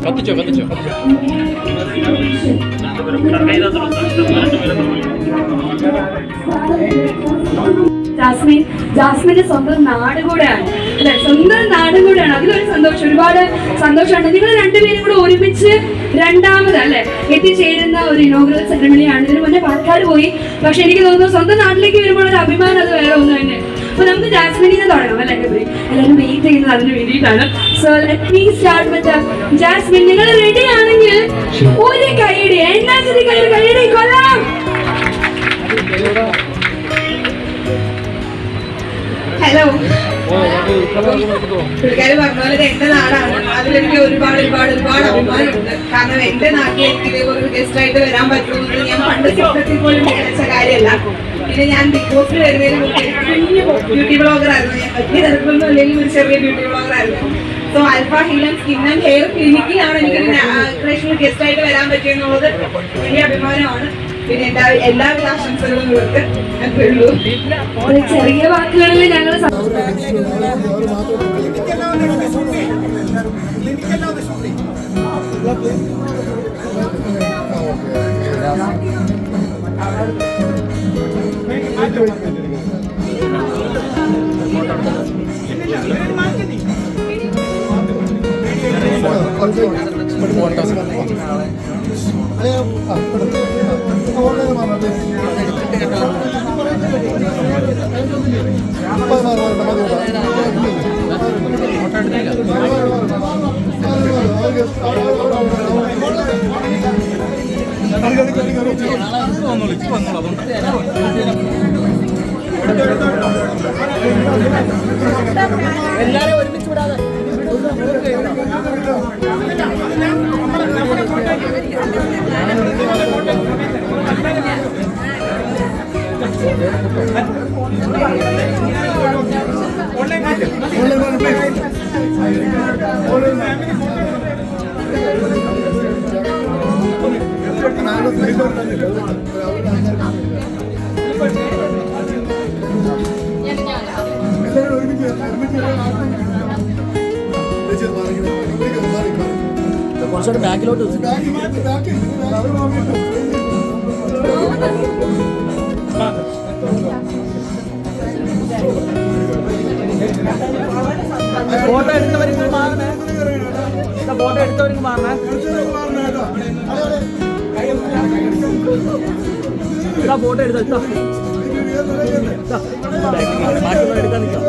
കത്തിച്ചോ കത്തിച്ചോ. ജാസ്മിന്റെ സ്വന്തം നാട് കൂടെയാണ് അല്ലെ, സ്വന്തം നാടും കൂടെയാണ്. അതിലൊരു സന്തോഷം, ഒരുപാട് സന്തോഷമുണ്ട്. നിങ്ങൾ രണ്ടുപേരും കൂടെ ഒരുമിച്ച് രണ്ടാമത് അല്ലെ എത്തിച്ചേരുന്ന ഒരു ഇനോഗ്രൽ സെറമണിയാണ്. ഇതിന് മുന്നേ പാലക്കാട് പോയി, പക്ഷെ എനിക്ക് തോന്നുന്നു സ്വന്തം നാട്ടിലേക്ക് വരുമ്പോൾ ഒരു അഭിമാനം അത് വേറെ ഒന്നും തന്നെ. അപ്പൊ നമുക്ക് ജാസ്മിനിന്ന് തുടങ്ങാം അല്ലെ, എല്ലാവരും വെയിറ്റ് ചെയ്യുന്നത് അതിന് വേണ്ടിയിട്ടാണ്. So let me start with jasmine. നിങ്ങൾ റെഡി ആണെങ്കിൽ ഒരു കൈയുടെ എണ്ണാച്ചതി കൈയുടെ കൊല്ലാം. ഹലോ, പുള്ളിക്കാര് പറഞ്ഞ പോലെ എന്റെ നാടാണ്. അതിലെനിക്ക് ഒരുപാട് ഒരുപാട് ഒരുപാട് അഭിമാനമുണ്ട്. കാരണം എന്റെ നാട്ടിലേക്ക് ഇതേപോലെ ഒരു ഗസ്റ്റ് ആയിട്ട് വരാൻ പറ്റുമെന്ന് ഞാൻ പണ്ട് സ്വപ്നത്തിൽ പോലും വിചാരിച്ച കാര്യമല്ല. പിന്നെ ഞാൻ ബിഗ് ബോസിൽ വരുന്നതിന് മുമ്പ് കുഞ്ഞു ബ്യൂട്ടി ബ്ലോഗർ ആയിരുന്നു. ഞാൻ വലിയ തരത്തിലൊന്നും അല്ലെങ്കിൽ ഒരു ചെറിയ ബ്യൂട്ടി ബ്ലോഗർ ആയിരുന്നു. So Alpha Heal and skin and hair ക്ലിനിക്കിലാണ് എനിക്കൊരു നാഷണൽ ഗസ്റ്റ് ആയിട്ട് വരാൻ പറ്റിയെന്നുള്ളത് വലിയ അഭിമാനമാണ്. പിന്നെ എല്ലാവിധ ആശംസകളും ഇവർക്ക് ഉള്ളൂ. ചെറിയ വാക്കുകളിൽ ഞങ്ങൾ എല്ലാരും ഒരുമിച്ച് വിടാതെ കുറച്ചുകൂടെ ബാക്കിലോട്ട് ഫോട്ടോ എടുത്തവർക്ക് മാറണേ, ഫോട്ടോ എടുത്തവർക്ക് മാറണേ, ഫോട്ടോ എടുത്ത ബാക്കിയുള്ള എടുക്കാൻ നിൽക്കാം.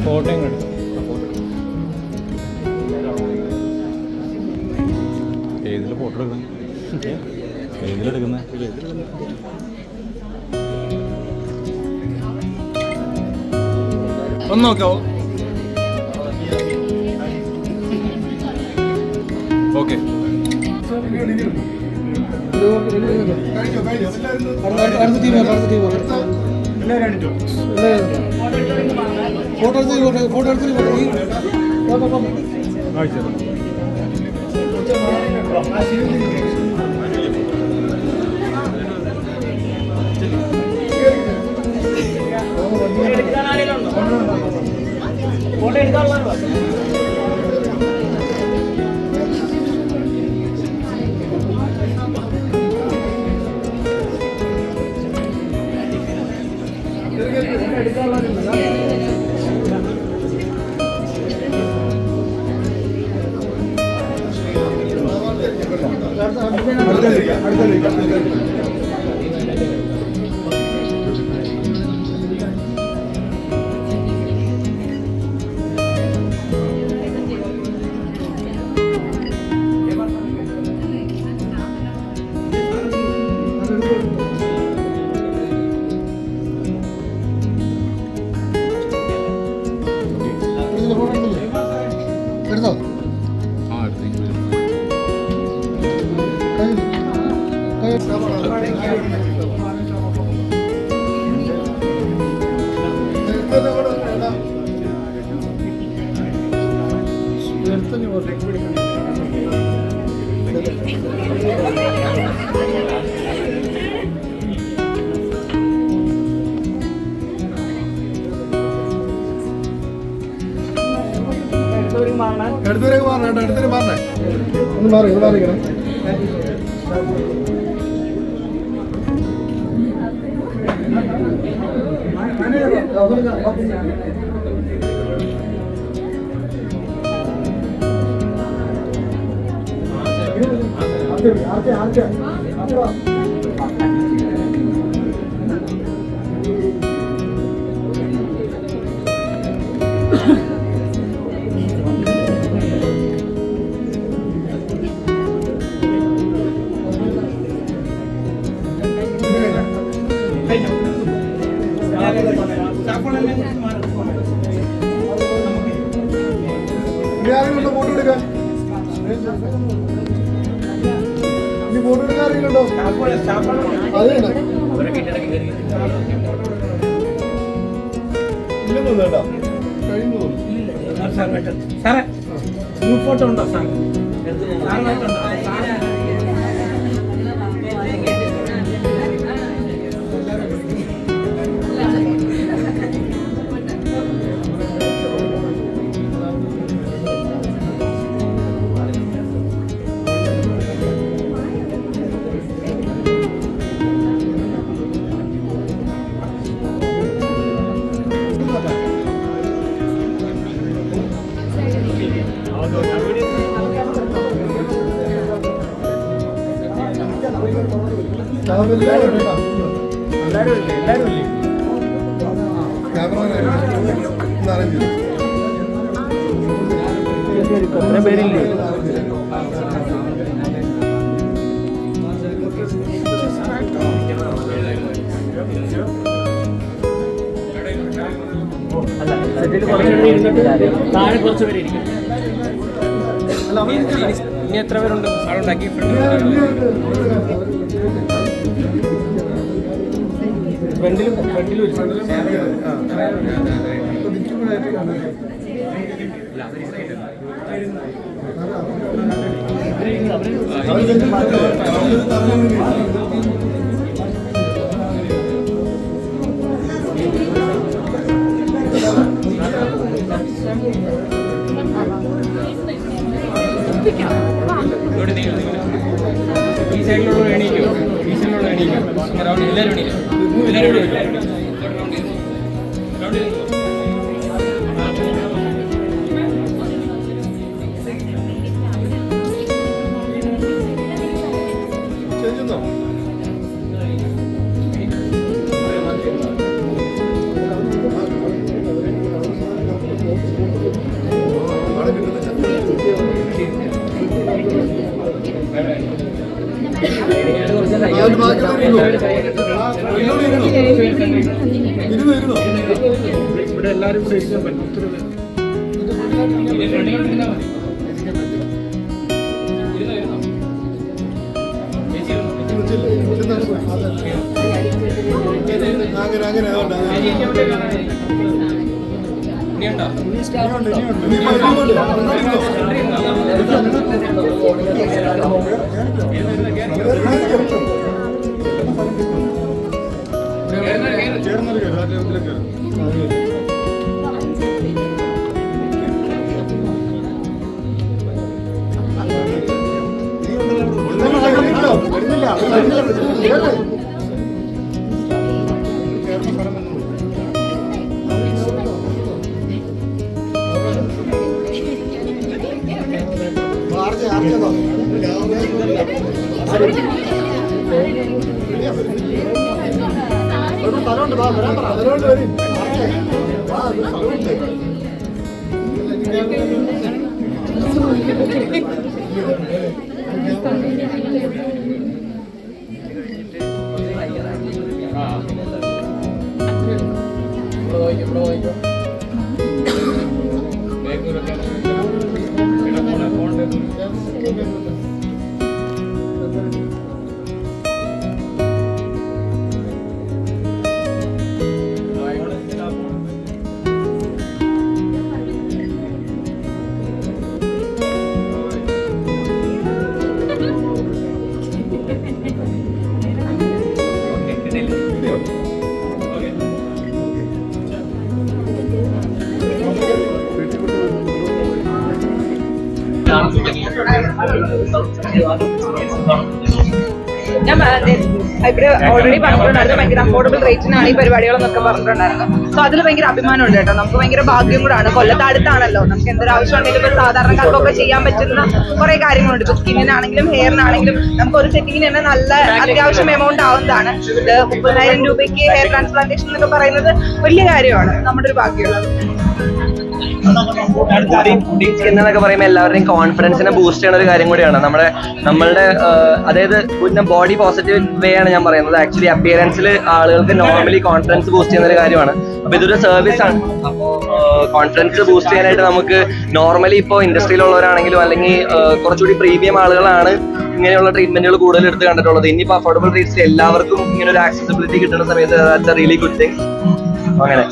ഫോട്ടോയും കണ്ടു. ഏതിൽ ഫോട്ടോ എടുക്കുന്നത്? ഏതിലെടുക്കുന്നത്? ഒന്ന് നോക്കാവോ? ഓക്കെ. ഫോട്ടോ എടുക്കാനുള്ള എടുത്തോ? അടുത്തേക്ക് മാറണേ, അടുത്തേക്ക് മാറണേ, ഒന്ന് മാറി, ഇത് മാറിക്കണേ. ഫോട്ടോ എടുക്കാൻ ഇനി ഫോട്ടോ എടുക്കാൻ അറിയില്ലല്ലോ. അത് ഇല്ലെന്ന് വേണ്ട, കഴിഞ്ഞു സാറേ ഗ്രൂപ്പ് ഫോട്ടോ ഉണ്ടോ സാർ? ക്യാമറ പേരില്ലേ? താഴെ കുറച്ച് പേര് ഇരിക്കും. ഇനി എത്ര പേരുണ്ട് സാറുണ്ടാക്കി? ഫ്രണ്ടിലും ഈ സൈഡിലുള്ള എണീക്കോ, ഈ സൈഡിലുള്ള എണീക്കോ, എല്ലാവരും എണീക്കും. ഇവിടെ എല്ലാവരും കൂടെ ഇരിക്കാൻ പറ്റും. ഞാൻ ഇവിടെ ഓൾറെഡി പറഞ്ഞിട്ടുണ്ടായിരുന്നു ഭയങ്കര അഫോർഡബിൾ റേറ്റിനാണ് ഈ പരിപാടികളെന്നൊക്കെ പറഞ്ഞിട്ടുണ്ടായിരുന്നു. സോ അതിൽ ഭയങ്കര അഭിമാനമുണ്ട് കേട്ടോ. നമുക്ക് ഭയങ്കര ഭാഗ്യം കൂടാണ്. കൊല്ലത്ത് അടുത്താണല്ലോ. നമുക്ക് എന്തൊരു ആവശ്യമുണ്ടെങ്കിലും ഇപ്പോൾ സാധാരണക്കാർക്കൊക്കെ ചെയ്യാൻ പറ്റുന്ന കുറെ കാര്യങ്ങളുണ്ട്. ഇപ്പോൾ സ്കിന്നിനാണെങ്കിലും ഹെയറിനാണെങ്കിലും നമുക്ക് ഒരു സെറ്റിങ്ങിന് തന്നെ നല്ല അത്യാവശ്യം എമൗണ്ട് ആവുന്നതാണ്. ഇത് 30,000 രൂപയ്ക്ക് ഹെയർ ട്രാൻസ്പ്ലാന്റേഷൻ എന്നൊക്കെ പറയുന്നത് വലിയ കാര്യമാണ്. നമ്മുടെ ഒരു ഭാഗ്യമാണ്. സ്കിൻ എന്നൊക്കെ പറയുമ്പോൾ എല്ലാവരുടെയും കോൺഫിഡൻസിനെ ബൂസ്റ്റ് ചെയ്യുന്ന ഒരു കാര്യം കൂടിയാണ്. നമ്മളുടെ അതായത് ബോഡി പോസിറ്റീവ് വേ ആണ് ഞാൻ പറയുന്നത്. ആക്ച്വലി അപ്പിയറൻസിൽ ആളുകൾക്ക് നോർമലി കോൺഫിഡൻസ് ബൂസ്റ്റ് ചെയ്യുന്ന ഒരു കാര്യമാണ്. അപ്പൊ ഇതൊരു സർവീസ് ആണ്. അപ്പോൾ കോൺഫിഡൻസ് ബൂസ്റ്റ് ചെയ്യാനായിട്ട് നമുക്ക് നോർമലി ഇപ്പോൾ ഇൻഡസ്ട്രിയിലുള്ളവരാണെങ്കിലും അല്ലെങ്കിൽ കുറച്ചുകൂടി പ്രീമിയം ആളുകളാണ് ഇങ്ങനെയുള്ള ട്രീറ്റ്മെന്റുകൾ കൂടുതൽ എടുത്ത് കണ്ടിട്ടുള്ളത്. ഇനിയിപ്പോൾ അഫോർഡബിൾ റേറ്റ്സിൽ എല്ലാവർക്കും ഇങ്ങനെ ഒരു ആക്സസിബിലിറ്റി കിട്ടുന്ന സമയത്ത് that's a really good thing. അങ്ങനെ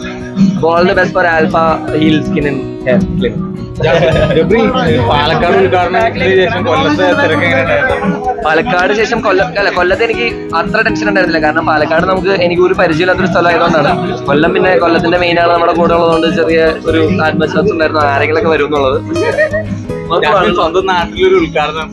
all the best for Alpha Heal skin and hair clinic. Palakkad ഉദ്ഘാടനത്തിന് ശേഷം കൊല്ലത്തെ തിരക്ക് എങ്ങനെയുണ്ടായിരുന്നു? പാലക്കാട് ശേഷം കൊല്ലത്ത് എനിക്ക് അത്ര ടെൻഷൻ ഉണ്ടായിരുന്നില്ല. കാരണം പാലക്കാട് എനിക്ക് ഒരു പരിചയമില്ലാത്തൊരു സ്ഥലമായതുകൊണ്ടാണ്. കൊല്ലം പിന്നെ കൊല്ലത്തിന്റെ മെയിൻ ആൾ നമ്മുടെ കൂടെ ഉള്ളതുകൊണ്ട് ചെറിയ ഒരു ആത്മവിശ്വാസം ഉണ്ടായിരുന്നു ആരെങ്കിലൊക്കെ വരും എന്നുള്ളത്. സ്വന്തം നാട്ടിലൊരു ഉദ്ഘാടനം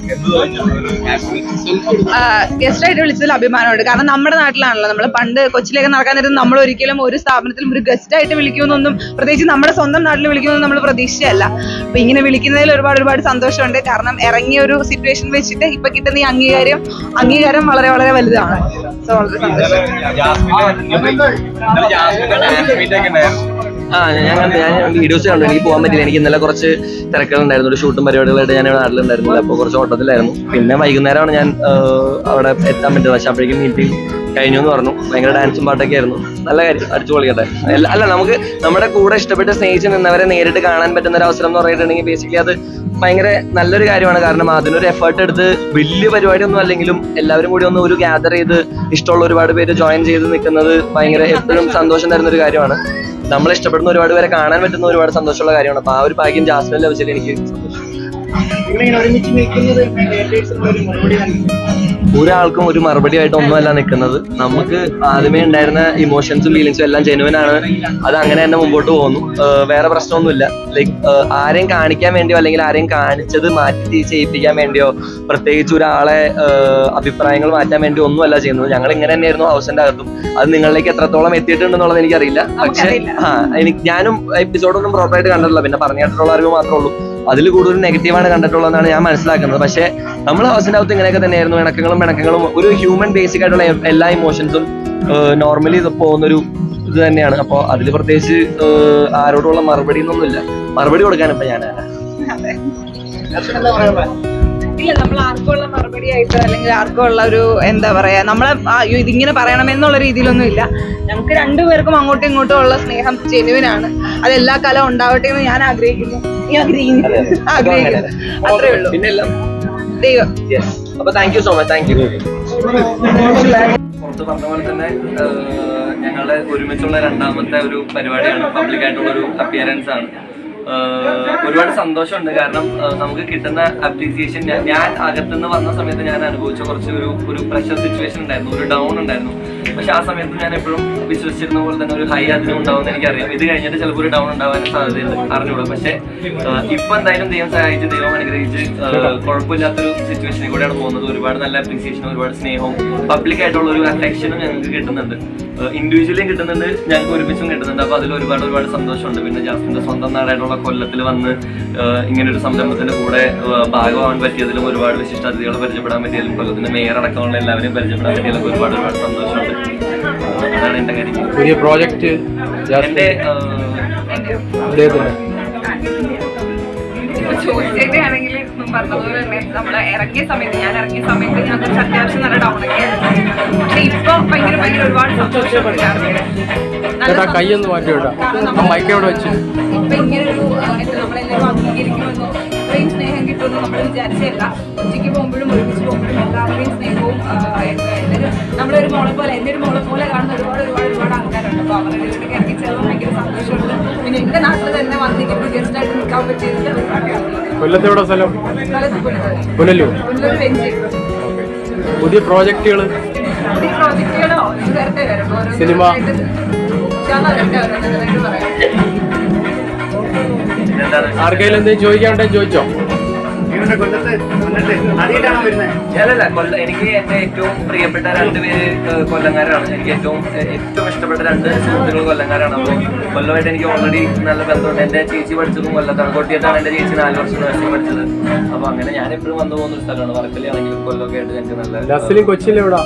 ഗസ്റ്റ് ആയിട്ട് വിളിച്ചതിൽ അഭിമാനമുണ്ട്. കാരണം നമ്മുടെ നാട്ടിലാണല്ലോ. നമ്മൾ പണ്ട് കൊച്ചിലേക്ക് നടക്കാൻ നേരം നമ്മൾ ഒരിക്കലും ഒരു സ്ഥാപനത്തിലും ഒരു ഗസ്റ്റ് ആയിട്ട് വിളിക്കുമെന്നൊന്നും, പ്രത്യേകിച്ച് നമ്മുടെ സ്വന്തം നാട്ടിൽ വിളിക്കുമെന്നൊന്നും നമ്മൾ പ്രതീക്ഷിച്ചല്ല. അപ്പൊ ഇങ്ങനെ വിളിക്കുന്നതിൽ ഒരുപാട് സന്തോഷമുണ്ട്. കാരണം ഇറങ്ങിയ ഒരു സിറ്റുവേഷൻ വെച്ചിട്ട് ഇപ്പൊ കിട്ടുന്ന ഈ അംഗീകാരം വളരെ വളരെ വലുതാണ്. സോ വളരെ സന്തോഷം. ഞാൻ വീഡിയോസ് കണ്ടു. എനിക്ക് പോകാൻ പറ്റില്ല. എനിക്ക് ഇന്നലെ കുറച്ച് തിരക്കുകളുണ്ടായിരുന്നു. ഒരു ഷൂട്ടും പരിപാടികളായിട്ട് ഞാൻ നാട്ടിലുണ്ടായിരുന്നില്ല. അപ്പോൾ കുറച്ച് ഓട്ടത്തിലായിരുന്നു. പിന്നെ വൈകുന്നേരമാണ് ഞാൻ അവിടെ എത്താൻ പറ്റുന്നത്. പക്ഷെ അപ്പോഴേക്കും മീറ്റിംഗ് കഴിഞ്ഞു എന്ന് പറഞ്ഞു. ഭയങ്കര ഡാൻസും പാട്ടൊക്കെ ആയിരുന്നു. നല്ല കാര്യം, അടിച്ചു പൊളിക്കട്ടെ. അല്ല, നമുക്ക് നമ്മുടെ കൂടെ ഇഷ്ടപ്പെട്ട് സ്നേഹിച്ച് നിന്നവരെ നേരിട്ട് കാണാൻ പറ്റുന്ന ഒരു അവസരം എന്ന് പറഞ്ഞിട്ടുണ്ടെങ്കിൽ ബേസിക്കലി അത് ഭയങ്കര നല്ലൊരു കാര്യമാണ്. കാരണം അതിനൊരു എഫേർട്ട് എടുത്ത് വലിയ പരിപാടിയൊന്നും അല്ലെങ്കിലും എല്ലാവരും കൂടി ഒന്ന് ഒരു ഗ്യാദർ ചെയ്ത് ഇഷ്ടമുള്ള ഒരുപാട് പേര് ജോയിൻ ചെയ്ത് നിൽക്കുന്നത് ഭയങ്കര എപ്പോഴും സന്തോഷം തരുന്ന ഒരു കാര്യമാണ്. നമ്മളെ ഇഷ്ടപ്പെടുന്ന ഒരുപാട് പേരെ കാണാൻ പറ്റുന്ന ഒരുപാട് സന്തോഷമുള്ള കാര്യമാണ്. അപ്പൊ ആ ഒരു ഭാഗ്യം ജാസ്മിൻ ലഭിച്ചതിൽ എനിക്ക് സന്തോഷം. ഒരാൾക്കും ഒരു മറുപടി ആയിട്ട് ഒന്നുമല്ല നിൽക്കുന്നത്. നമുക്ക് ആദ്യമേ ഉണ്ടായിരുന്ന ഇമോഷൻസും ഫീലിങ്സും എല്ലാം ജെനുവൻ ആണ്. അത് അങ്ങനെ തന്നെ മുമ്പോട്ട് പോകുന്നു. വേറെ പ്രശ്നമൊന്നുമില്ല. ലൈക്ക് ആരെയും കാണിക്കാൻ വേണ്ടിയോ അല്ലെങ്കിൽ ആരെയും കാണിച്ചത് മാറ്റി ചെയ്യിപ്പിക്കാൻ വേണ്ടിയോ പ്രത്യേകിച്ച് ഒരാളെ അഭിപ്രായങ്ങൾ മാറ്റാൻ വേണ്ടിയോ ഒന്നുമല്ല ചെയ്യുന്നത്. ഞങ്ങൾ ഇങ്ങനെ തന്നെയായിരുന്നു ഹൗസിന്റെ അകത്തും. അത് നിങ്ങളിലേക്ക് എത്രത്തോളം എത്തിയിട്ടുണ്ടെന്നുള്ളത് എനിക്കറിയില്ല. പക്ഷെ ഞാനും എപ്പിസോഡൊന്നും പ്രോപ്പറായിട്ട് കണ്ടിട്ടില്ല. പിന്നെ പറഞ്ഞിട്ടുള്ള അറിവ് മാത്രമേ ഉള്ളൂ. അതിൽ കൂടുതൽ നെഗറ്റീവാണ് കണ്ടിട്ടുള്ളതെന്നാണ് ഞാൻ മനസ്സിലാക്കുന്നത്. പക്ഷെ നമ്മൾ ഹൗസിന്റെ അകത്ത് ഇങ്ങനെയൊക്കെ തന്നെയായിരുന്നു. ഇണക്കങ്ങളും ഒരു ഹ്യൂമൻ ബേസിക് ആയിട്ടുള്ള എല്ലാ ഇമോഷൻസും നോർമലി പോകുന്നൊരു ഇത് തന്നെയാണ്. അപ്പോൾ അതിൽ പ്രത്യേകിച്ച് ആരോടുള്ള മറുപടി ഒന്നുമില്ല. മറുപടി കൊടുക്കാനിപ്പോ ഞാനാണ്. ഇല്ല, നമ്മൾ ആർക്കുള്ള മറുപടി ആയിട്ട് അല്ലെങ്കിൽ ആർക്കുള്ള ഒരു എന്താ പറയാ നമ്മളെ ഇതിങ്ങനെ പറയണമെന്നുള്ള രീതിയിലൊന്നും ഇല്ല. ഞങ്ങൾക്ക് രണ്ടുപേർക്കും അങ്ങോട്ടും ഇങ്ങോട്ടും ഉള്ള സ്നേഹം ജെന്യുവിനാണ്. അത് എല്ലാ കാലവും ഉണ്ടാവട്ടെ എന്ന് ഞാൻ ആഗ്രഹിക്കുന്നു. അത്രേ ഉള്ളൂ. പിന്നെ എല്ലാം ദൈവം. അപ്പൊ thank you so much. Thank you. പുറത്ത് പറഞ്ഞ പോലെ തന്നെ ഞങ്ങളുടെ ഒരുമിച്ചുള്ള രണ്ടാമത്തെ ഒരു പരിപാടിയാണ്, പബ്ലിക് ആയിട്ടുള്ള ഒരു അപ്പിയറൻസ് ആണ്. ഒരുപാട് സന്തോഷമുണ്ട്. കാരണം നമുക്ക് കിട്ടുന്ന അപ്രീസിയേഷൻ, ഞാൻ അകത്തുനിന്ന് വന്ന സമയത്ത് ഞാൻ അനുഭവിച്ച കുറച്ച് ഒരു പ്രഷർ സിറ്റുവേഷൻ ഉണ്ടായിരുന്നു, ഒരു ഡൗൺ ഉണ്ടായിരുന്നു. പക്ഷെ ആ സമയത്ത് ഞാൻ എപ്പോഴും വിശ്വസിച്ചിരുന്ന പോലെ തന്നെ ഒരു ഹൈ അതിനും ഉണ്ടാവുമെന്ന് എനിക്കറിയാം. ഇത് കഴിഞ്ഞിട്ട് ചിലപ്പോൾ ഒരു ഡൗൺ ഉണ്ടാവാനും സാധ്യതയുണ്ട്, അറിഞ്ഞൂടാ. പക്ഷെ ഇപ്പൊ എന്തായാലും ദൈവം സഹായിച്ച്, ദൈവം അനുഗ്രഹിച്ച് കുഴപ്പമില്ലാത്തൊരു സിറ്റുവേഷനിൽ കൂടെയാണ് പോകുന്നത്. ഒരുപാട് നല്ല അപ്രീസിയേഷനും ഒരുപാട് സ്നേഹവും പബ്ലിക് ആയിട്ടുള്ള ഒരു അഫെക്ഷനും ഞങ്ങൾക്ക് കിട്ടുന്നുണ്ട്. ഇൻഡിവിജ്വലിയും കിട്ടുന്നുണ്ട്, ഞങ്ങൾക്ക് ഒരുമിച്ചും കിട്ടുന്നുണ്ട്. അപ്പോൾ അതിൽ ഒരുപാട് സന്തോഷമുണ്ട്. പിന്നെ ജാസ്മിന്റെ സ്വന്തം നാടായിട്ടുള്ള കൊല്ലത്തിൽ വന്ന് ഇങ്ങനൊരു സംരംഭത്തിന്റെ കൂടെ ഭാഗമാവാൻ പറ്റിയതിലും, ഒരുപാട് വിശിഷ്ടാതിഥികളെ പരിചയപ്പെടാൻ പറ്റിയതിലും, കൊല്ലത്തിന്റെ മേയർ അടക്കമുള്ള എല്ലാവരെയും പരിചയപ്പെടാൻ പറ്റിയതിലും ഒരുപാട് സന്തോഷമുണ്ട്. അതാണ് എന്റെ കാര്യം. പുതിയ പ്രോജക്റ്റ് എന്റെ ചോദിച്ചതിനാണെങ്കിൽ പറഞ്ഞതുപോലെ തന്നെ നമ്മള് ഇറങ്ങിയ സമയത്ത് ഞാൻ കുറച്ച് അത്യാവശ്യം നല്ല ഡൗൺ ഒക്കെ ആയിരുന്നു. പക്ഷെ ഇപ്പൊ ഭയങ്കര ഒരുപാട് സന്തോഷമുണ്ട്. കൈയൊന്ന് മാറ്റി വിടാം, മൈക്കോടെ വെച്ച് ഇപ്പൊ ഇങ്ങനെ ഒരു നമ്മളെല്ലാവരും അംഗീകരിക്കുമെന്നോ ഇത്രയും സ്നേഹം കിട്ടുമെന്ന് നമ്മൾ വിചാരിച്ചല്ല. ഉച്ചയ്ക്ക് പോകുമ്പോഴും ഒരുമിച്ച് പോകുമ്പോഴും എല്ലാവരുടെയും സ്നേഹവും നമ്മളൊരു മോളെ പോലെ, എൻ്റെ ഒരു മോളെ പോലെ കാണുന്ന ഒരുപാട് ആൾക്കാരുണ്ട്. അപ്പോൾ അവരുടെ വീട്ടിലേക്ക് ഇറങ്ങി ചേർന്ന് ഭയങ്കര സന്തോഷമുണ്ട്. പിന്നെ എൻ്റെ നാട്ടിൽ തന്നെ വന്നിങ്ങനെ ഗസ്റ്റായിട്ട് നിൽക്കാൻ പറ്റിയതിൽ ഒരുപാട് കൊല്ലത്തെവിടെ സ്ഥലം? പുനലൂർ. വെഞ്ചി. പുതിയ പ്രോജക്റ്റുകളോ നേരത്തെ വരും സിനിമ ആർക്കെങ്കിലും എന്തെങ്കിലും ചോദിക്കാണ്ടെങ്കിൽ ചോദിച്ചോ. ഞാനല്ല എനിക്ക് എന്റെ ഏറ്റവും പ്രിയപ്പെട്ട രണ്ടുപേര് കൊല്ലങ്കാരാണ്. എനിക്ക് ഏറ്റവും ഇഷ്ടപ്പെട്ട രണ്ട് സുഹൃത്തുക്കൾ കൊല്ലങ്കാരാണ്. അപ്പോൾ കൊല്ലമായിട്ട് എനിക്ക് ഓൾറെഡി നല്ല ബന്ധമുണ്ട്. എന്റെ ചേച്ചി പഠിച്ചതും കൊല്ലത്താണ്, കൊട്ടിയത്താണ് എന്റെ ചേച്ചി 4 വർഷം നഴ്സിംഗ് പഠിച്ചത്. അപ്പൊ അങ്ങനെ ഞാൻ എപ്പോഴും വന്നു പോകുന്ന ഒരു സ്ഥലമാണ്. വർക്കലയാണെങ്കിലും കൊല്ലമൊക്കെ ആയിട്ട് എനിക്ക് നല്ല. കൊച്ചിയിലെവിടാ?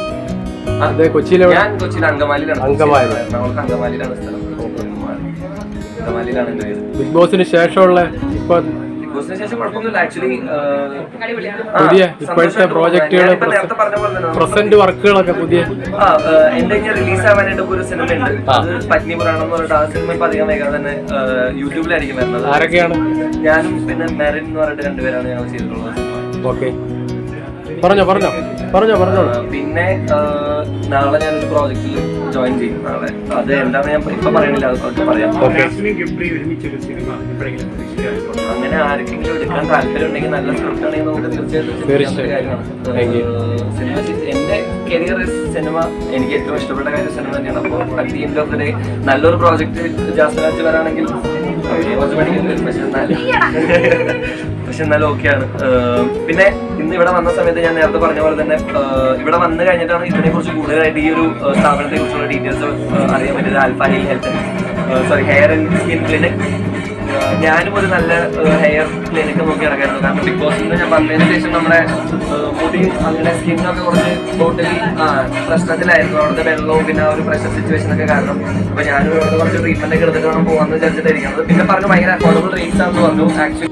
ഞാൻ കൊച്ചിയിൽ അങ്കമാലിയിലാണ്. എറണാകുളത്ത് അങ്കമാലിയിലാണ് സ്ഥലം. അങ്കമാലിയിലാണ് എന്റെ വീട്. ബിഗ് ബോസിന് ശേഷമുള്ള ശേഷം കുഴപ്പമൊന്നുമില്ല. ആക്ച്വലി പുതിയ ഇപ്പോഴത്തെ പ്രോജക്റ്റുകൾ, പ്രസന്റ് വർക്കുകളൊക്കെ പുതിയ എന്റെ ഇങ്ങനെ റിലീസ് ആവാനായിട്ട് ഒരു സിനിമ ഉണ്ട്. അത് പത്നിപുരാണം എന്ന് പറഞ്ഞിട്ട് ആ സിനിമ ഇപ്പൊ അധികം വൈകാതെ തന്നെ യൂട്യൂബിലായിരിക്കും വരുന്നത്. ആരൊക്കെയാണ്? ഞാനും പിന്നെ മെറിൻ എന്ന് പറഞ്ഞിട്ട് 2 പേരാണ് ഞങ്ങൾ ചെയ്തിട്ടുള്ളത്. ഓക്കെ, പറഞ്ഞോ. പിന്നെ നാളെ ഞാനൊരു പ്രോജക്റ്റിൽ ജോയിൻ ചെയ്യും. നാളെ അത് എന്താണ് ഞാൻ ഇപ്പൊ പറയണില്ല, അതൊക്കെ പറയാം. അങ്ങനെ ആർക്കെങ്കിലും എടുക്കാൻ താല്പര്യം ഉണ്ടെങ്കിൽ, നല്ല സ്ക്രിപ്റ്റ് ആണെങ്കിൽ നമുക്ക് തീർച്ചയായിട്ടും കാര്യമാണ്. സിനിമ എന്റെ കരിയർ സിനിമ, എനിക്ക് ഏറ്റവും ഇഷ്ടപ്പെട്ട കാര്യം സിനിമ തന്നെയാണ്. അപ്പോൾ at the end of the day നല്ലൊരു പ്രോജക്റ്റ് ജാസ്മിനാച്ച് വരാണെങ്കിൽ കുറച്ച് പഠിക്കേണ്ടി വരും. പക്ഷെ എന്നാലും ഓക്കെയാണ്. പിന്നെ ഇന്ന് ഇവിടെ വന്ന സമയത്ത് ഞാൻ നേരത്തെ പറഞ്ഞ പോലെ തന്നെ ഇവിടെ വന്നു കഴിഞ്ഞിട്ടാണ് ഇതിനെ കുറിച്ച് കൂടുതലായിട്ട് ഈ ഒരു സ്ഥാപനത്തെ കുറിച്ചുള്ള ഡീറ്റെയിൽസ് അറിയാൻ പറ്റിയത്. Alpha hair and skin clinic. ഞാനും ഒരു നല്ല ഹെയർ ക്ലിനിക്ക് നോക്കി നടക്കായിരുന്നു. കാരണം ബിഗ് ബോസിൽ നിന്ന് ഞാൻ വന്നതിന് ശേഷം നമ്മുടെ മുടിയും അങ്ങനെ സ്കിന്നൊക്കെ കുറച്ച് ടോട്ടലി പ്രശ്നത്തിലായിരുന്നു. അവിടുത്തെ വെള്ളവും പിന്നെ ആ ഒരു പ്രഷർ സിറ്റുവേഷൻ ഒക്കെ കാരണം. അപ്പൊ ഞാനും ഇവിടെ കുറച്ച് ട്രീറ്റ്മെന്റ് ഒക്കെ എടുത്തിട്ട് വേണം പോകാമെന്ന് വിചാരിച്ചിട്ടായിരിക്കുന്നത്. പിന്നെ പറഞ്ഞു ഭയങ്കര അഫോർഡബിൾ റേറ്റ്സ് ആണെന്ന് പറഞ്ഞു. Actually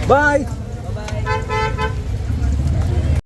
Bye.